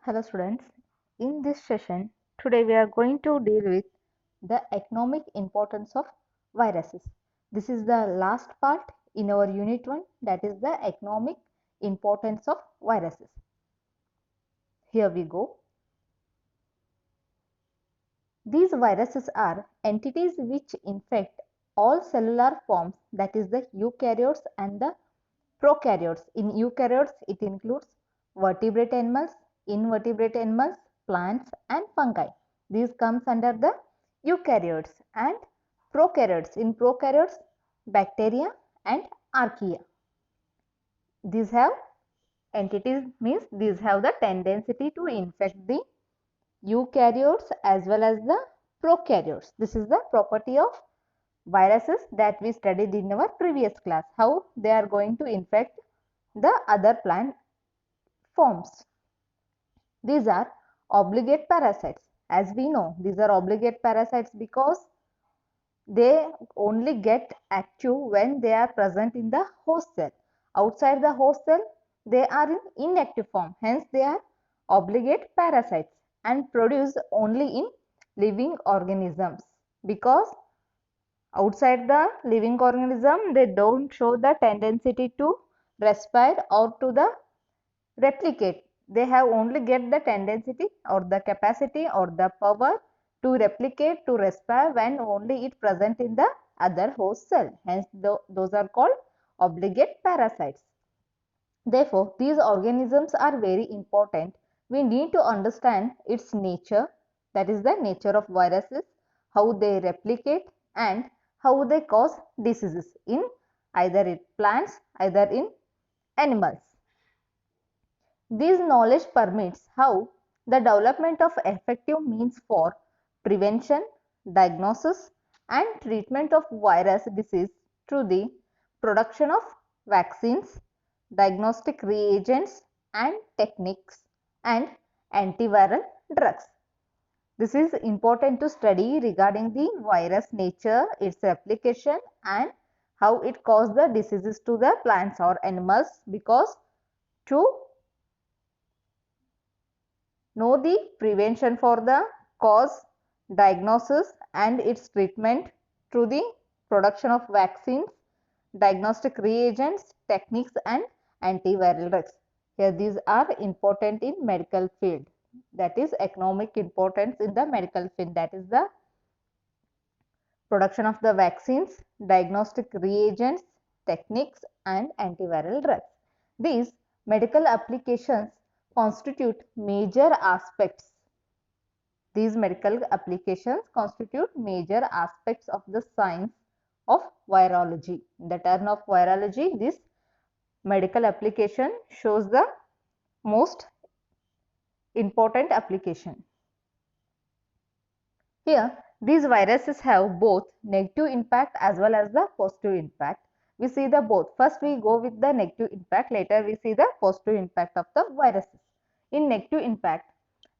Hello students, in this session today we are going to deal with the economic importance of viruses. This is the last part in our unit 1, that is the economic importance of viruses. Here we go. These viruses are entities which infect all cellular forms, that is the eukaryotes and the prokaryotes. In eukaryotes it includes vertebrate animals, invertebrate animals, plants and fungi. These comes under the eukaryotes, and prokaryotes. In prokaryotes, bacteria and archaea. These have entities, means these have the tendency to infect the eukaryotes as well as the prokaryotes. This is the property of viruses that we studied in our previous class, how they are going to infect the other plant forms. These are obligate parasites. As we know, these are obligate parasites because they only get active when they are present in the host cell. Outside the host cell, they are in inactive form. Hence, they are obligate parasites and produce only in living organisms, because outside the living organism, they don't show the tendency to respire or to the replicate. They have only get the tendency or the capacity or the power to replicate, to respire when only it present in the other host cell. Hence, those are called obligate parasites. Therefore, these organisms are very important. We need to understand its nature, that is the nature of viruses, how they replicate and how they cause diseases in either in plants, either in animals. This knowledge permits how the development of effective means for prevention, diagnosis and treatment of virus disease through the production of vaccines, diagnostic reagents and techniques and antiviral drugs. This is important to study regarding the virus nature, its replication and how it causes the diseases to the plants or animals, because to know the prevention for the cause, diagnosis and its treatment through the production of vaccines, diagnostic reagents, techniques and antiviral drugs. Here these are important in medical field, that is economic importance in the medical field, that is the production of the vaccines, diagnostic reagents, techniques and antiviral drugs. These medical applications constitute major aspects. These medical applications constitute major aspects of the science of virology. In the turn of virology, this medical application shows the most important application. Here, these viruses have both negative impact as well as the positive impact. We see the both. First, we go with the negative impact. Later, we see the positive impact of the viruses. In negative impact,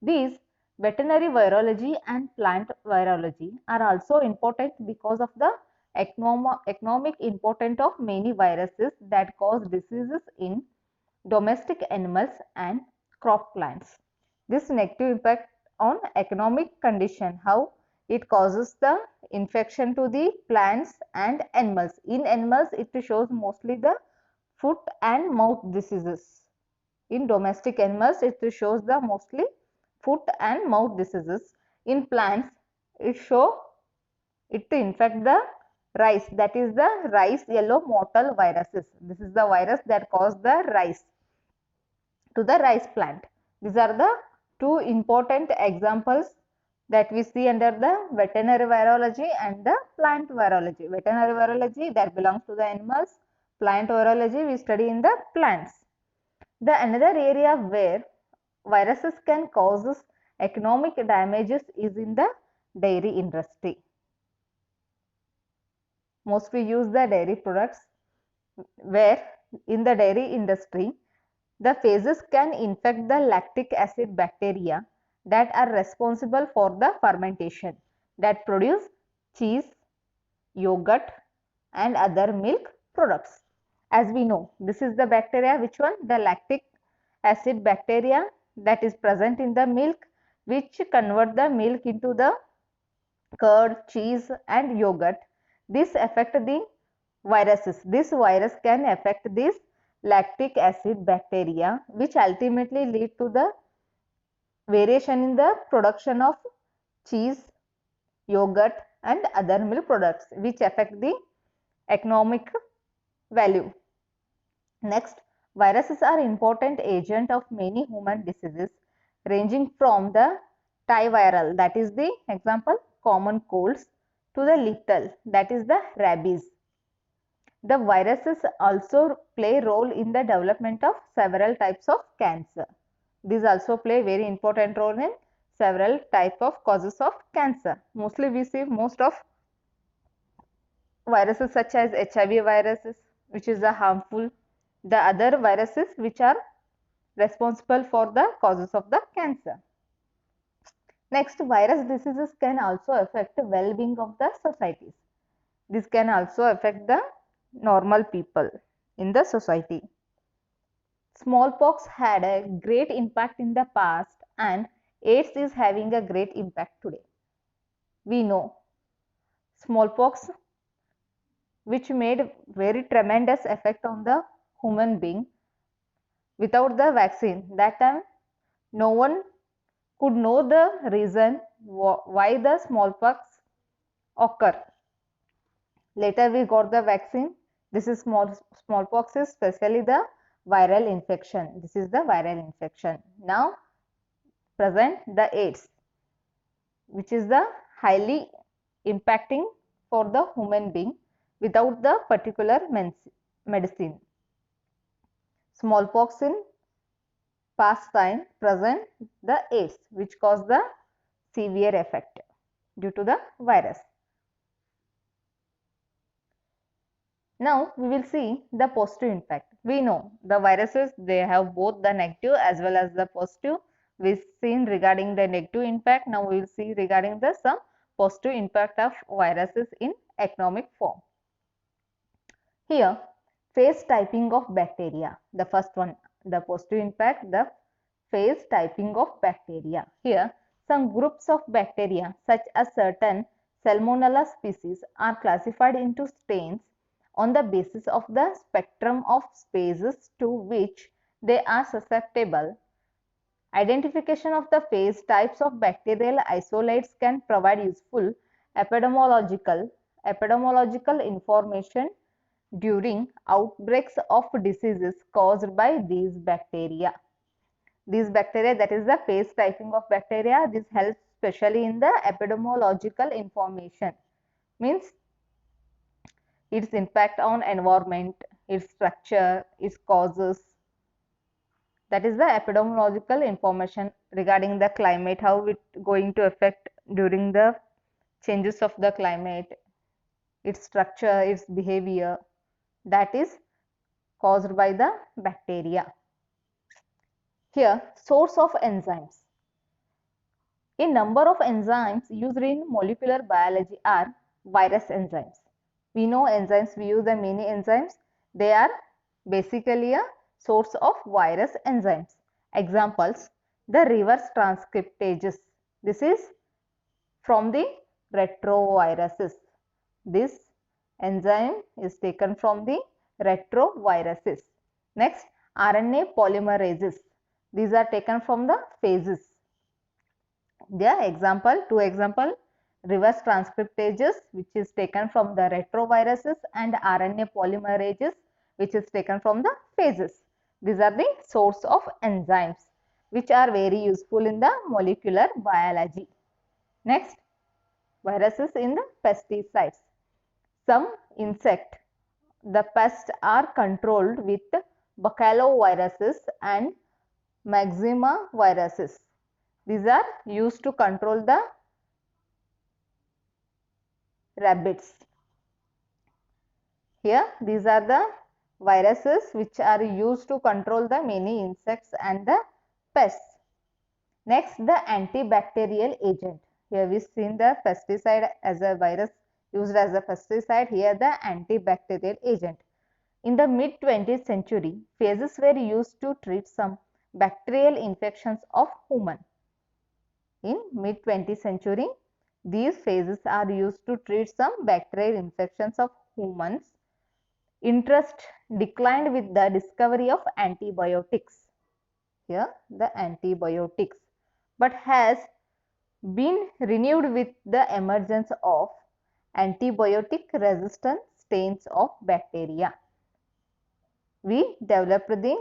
these veterinary virology and plant virology are also important because of the economic importance of many viruses that cause diseases in domestic animals and crop plants. This negative impact on economic condition, how it causes the infection to the plants and animals. In animals, it shows mostly the foot and mouth diseases. In domestic animals, it shows the mostly foot and mouth diseases. In plants, it show it to infect the rice, that is the rice yellow mottle viruses. This is the virus that cause the rice to the rice plant. These are the two important examples that we see under the veterinary virology and the plant virology. Veterinary virology that belongs to the animals, plant virology we study in the plants. The another area where viruses can cause economic damages is in the dairy industry. Most we use the dairy products, where in the dairy industry the phases can infect the lactic acid bacteria that are responsible for the fermentation, that produce cheese, yogurt and other milk products. As we know, this is the bacteria, which one? The lactic acid bacteria that is present in the milk, which convert the milk into the curd, cheese and yogurt. This affect the viruses. This virus can affect this lactic acid bacteria, which ultimately lead to the variation in the production of cheese, yogurt and other milk products, which affect the economic value. Next, viruses are important agent of many human diseases ranging from the antiviral, that is the example common colds, to the lethal, that is the rabies. The viruses also play role in the development of several types of cancer. These also play very important role in several type of causes of cancer. Mostly we see most of viruses such as HIV viruses, which is a harmful, the other viruses which are responsible for the causes of the cancer. Next, virus diseases can also affect well-being of the societies. This can also affect the normal people in the society. Smallpox had a great impact in the past and AIDS is having a great impact today. We know smallpox, which made very tremendous effect on the human being. Without the vaccine, that time no one could know the reason why the smallpox occur. Later we got the vaccine. This is smallpox is especially the viral infection. This is the viral infection. Now present the AIDS, which is the highly impacting for the human being without the particular medicine. Smallpox in past time, present the AIDS, which cause the severe effect due to the virus. Now we will see the positive impact. We know the viruses, they have both the negative as well as the positive. We've seen regarding the negative impact. Now we will see regarding the some positive impact of viruses in economic form. Here, phase typing of bacteria. The first one, the positive impact, the phase typing of bacteria. Here, some groups of bacteria such as certain Salmonella species are classified into strains on the basis of the spectrum of species to which they are susceptible. Identification of the phase types of bacterial isolates can provide useful epidemiological information during outbreaks of diseases caused by these bacteria. These bacteria, that is the phase typing of bacteria, this helps especially in the epidemiological information, means its impact on environment, its structure, its causes. That is the epidemiological information regarding the climate, how it going to affect during the changes of the climate, its structure, its behavior, that is caused by the bacteria. Here, source of enzymes. A number of enzymes used in molecular biology are virus enzymes. We know enzymes, we use the many enzymes. They are basically a source of virus enzymes. Examples, the reverse transcriptases. This is from the retroviruses. This enzyme is taken from the retroviruses. Next, RNA polymerases. These are taken from the phages. The example, two example, reverse transcriptases, which is taken from the retroviruses, and RNA polymerases, which is taken from the phages. These are the source of enzymes, which are very useful in the molecular biology. Next, viruses in the pesticides. Some insect, the pests are controlled with baculoviruses and maxima viruses. These are used to control the rabbits. Here, these are the viruses which are used to control the many insects and the pests. Next, the antibacterial agent. Here we seen the pesticide as a virus used as a pesticide. Here the antibacterial agent. In the mid 20th century, phages were used to treat some bacterial infections of human. In mid-20th century, these phases are used to treat some bacterial infections of humans. Interest declined with the discovery of antibiotics. Here, the antibiotics, but has been renewed with the emergence of antibiotic resistant strains of bacteria. We developed the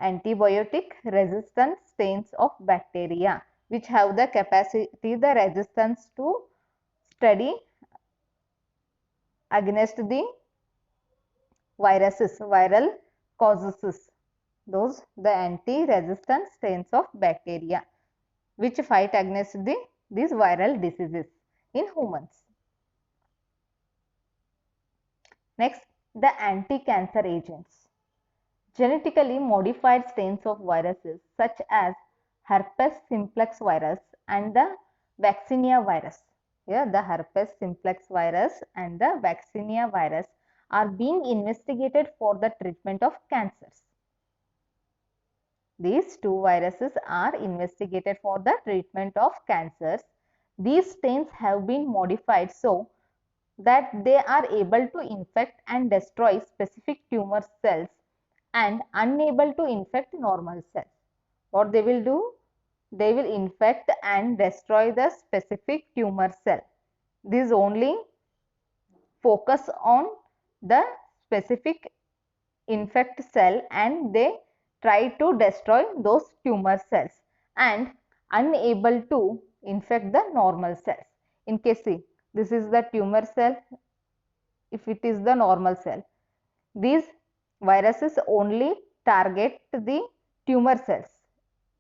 antibiotic resistant strains of bacteria which have the capacity, the resistance to study against the viruses, viral causes, those the anti-resistant strains of bacteria which fight against these viral diseases in humans. Next, the anti-cancer agents. Genetically modified strains of viruses such as herpes simplex virus and the vaccinia virus. Here, the herpes simplex virus and the vaccinia virus are being investigated for the treatment of cancers. These two viruses are investigated for the treatment of cancers. These strains have been modified so that they are able to infect and destroy specific tumor cells and unable to infect normal cells. What they will do? They will infect and destroy the specific tumor cell. These only focus on the specific infect cell and they try to destroy those tumor cells and unable to infect the normal cells. In case, see, this is the tumor cell, if it is the normal cell. These viruses only target the tumor cells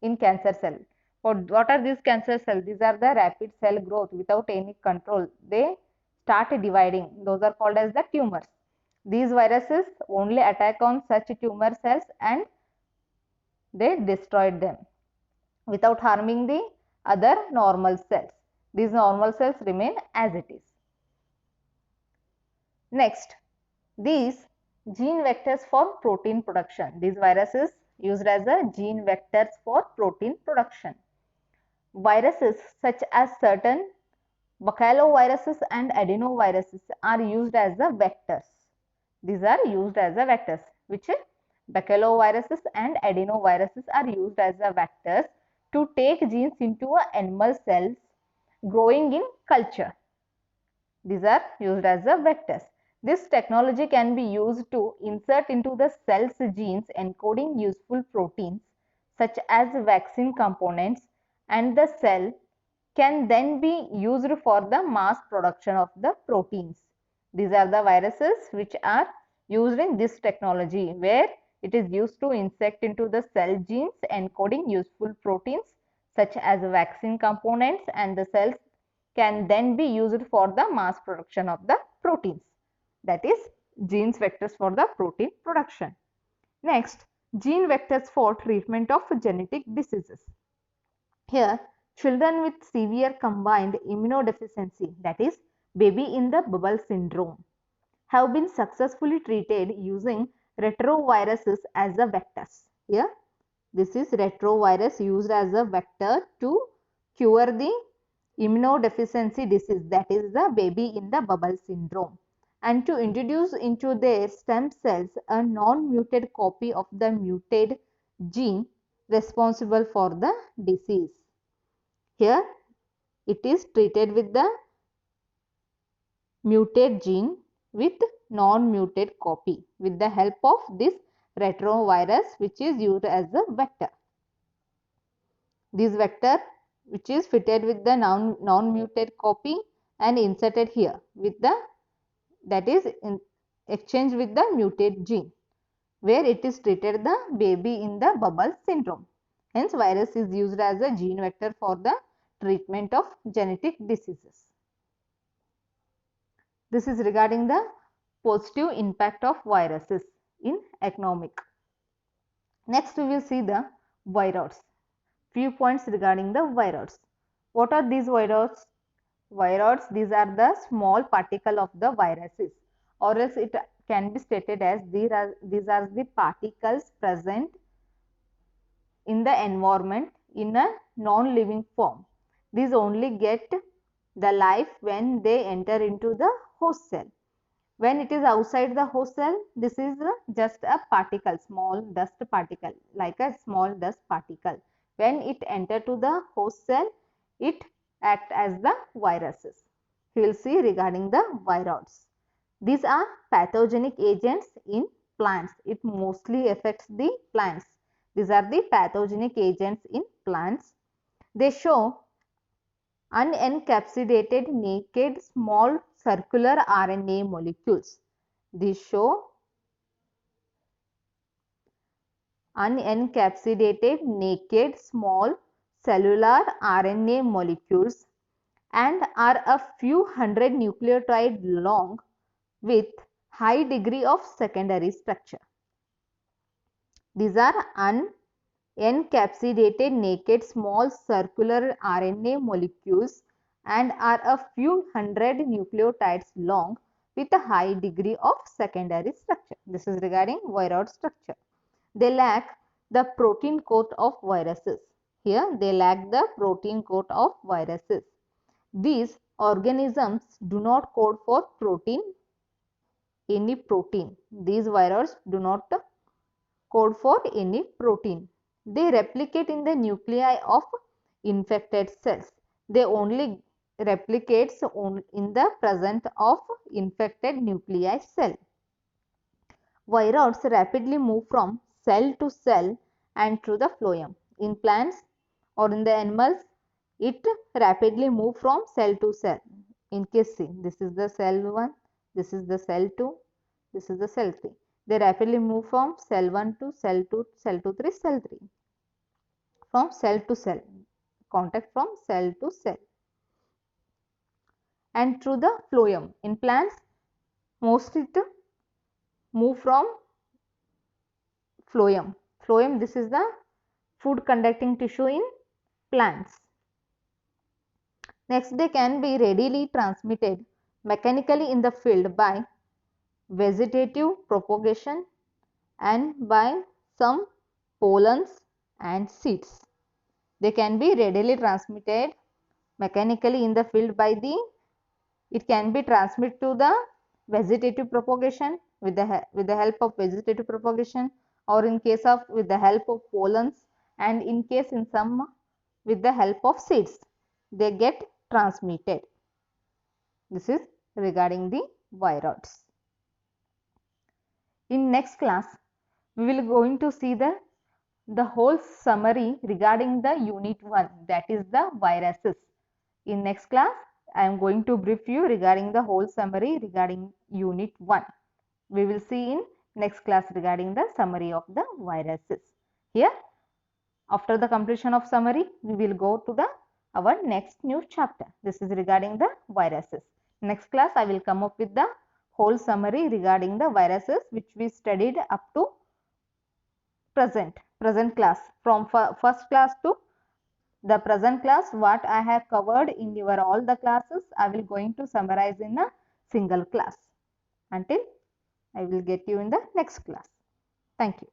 in cancer cell. What are these cancer cells? These are the rapid cell growth without any control. They start dividing. Those are called as the tumors. These viruses only attack on such tumor cells and they destroyed them without harming the other normal cells. These normal cells remain as it is. Next, these gene vectors for protein production. These viruses used as a gene vectors for protein production. Viruses such as certain baculoviruses and adenoviruses are used as the vectors. These are used as the vectors, which baculoviruses and adenoviruses are used as the vectors to take genes into animal cells growing in culture. These are used as the vectors. This technology can be used to insert into the cell's genes encoding useful proteins such as vaccine components, and the cell can then be used for the mass production of the proteins. These are the viruses which are used in this technology where it is used to insert into the cell genes encoding useful proteins such as vaccine components, and the cells can then be used for the mass production of the proteins. That is genes vectors for the protein production. Next, gene vectors for treatment of genetic diseases. Here, children with severe combined immunodeficiency, that is baby in the bubble syndrome, have been successfully treated using retroviruses as the vectors. Here, this is retrovirus used as a vector to cure the immunodeficiency disease, that is the baby in the bubble syndrome, and to introduce into their stem cells a non-muted copy of the muted gene responsible for the disease. Here it is treated with the muted gene with non-muted copy with the help of this retrovirus which is used as a vector. This vector which is fitted with the non-muted copy and inserted here with the, that is exchanged with the muted gene where it is treated the baby in the bubble syndrome. Hence, virus is used as a gene vector for the treatment of genetic diseases. This is regarding the positive impact of viruses in economic. Next, we will see the viroids. Few points regarding the viroids. What are these viroids? Viroids, these are the small particle of the viruses, or else it can be stated as these are the particles present in the environment in a non-living form. These only get the life when they enter into the host cell. When it is outside the host cell, this is just a particle, small dust particle, like a small dust particle. When it enter to the host cell, it act as the viruses. We will see regarding the viroids. These are pathogenic agents in plants. It mostly affects the plants. These are the pathogenic agents in plants. They show unencapsulated naked small circular RNA molecules. These show unencapsulated naked small cellular RNA molecules and are a few hundred nucleotide long with high degree of secondary structure. These are unencapsulated naked small circular RNA molecules and are a few hundred nucleotides long with a high degree of secondary structure. This is regarding viroid structure. They lack the protein coat of viruses. Here they lack the protein coat of viruses. These organisms do not code for any protein. These viruses do not code for any protein. They replicate in the nuclei of infected cells. They only replicate in the presence of infected nuclei cell. Viroids rapidly move from cell to cell and through the phloem. In plants or in the animals, it rapidly moves from cell to cell. In case see, this is the cell 1, this is the cell 2, this is the cell 3. They rapidly move from cell 1 to cell 2, cell 2, 3, cell 3. From cell to cell, contact from cell to cell. And through the phloem. In plants, mostly it move from phloem. Phloem, this is the food conducting tissue in plants. Next, they can be readily transmitted mechanically in the field by vegetative propagation and by some pollens and seeds. They can be readily transmitted mechanically in the field by it can be transmitted to the vegetative propagation with the help of vegetative propagation, or in case of with the help of pollens, and in case in some with the help of seeds they get transmitted. This is regarding the viroids. In next class we will going to see the whole summary regarding the unit 1, that is the viruses. In next class I am going to brief you regarding the whole summary regarding unit 1. We will see in next class regarding the summary of the viruses. Here, after the completion of summary, we will go to our next new chapter. This is regarding the viruses. Next class I will come up with the whole summary regarding the viruses which we studied up to present class. From first class to the present class, what I have covered in your all the classes, I will going to summarize in a single class. Until I will get you in the next class. Thank you.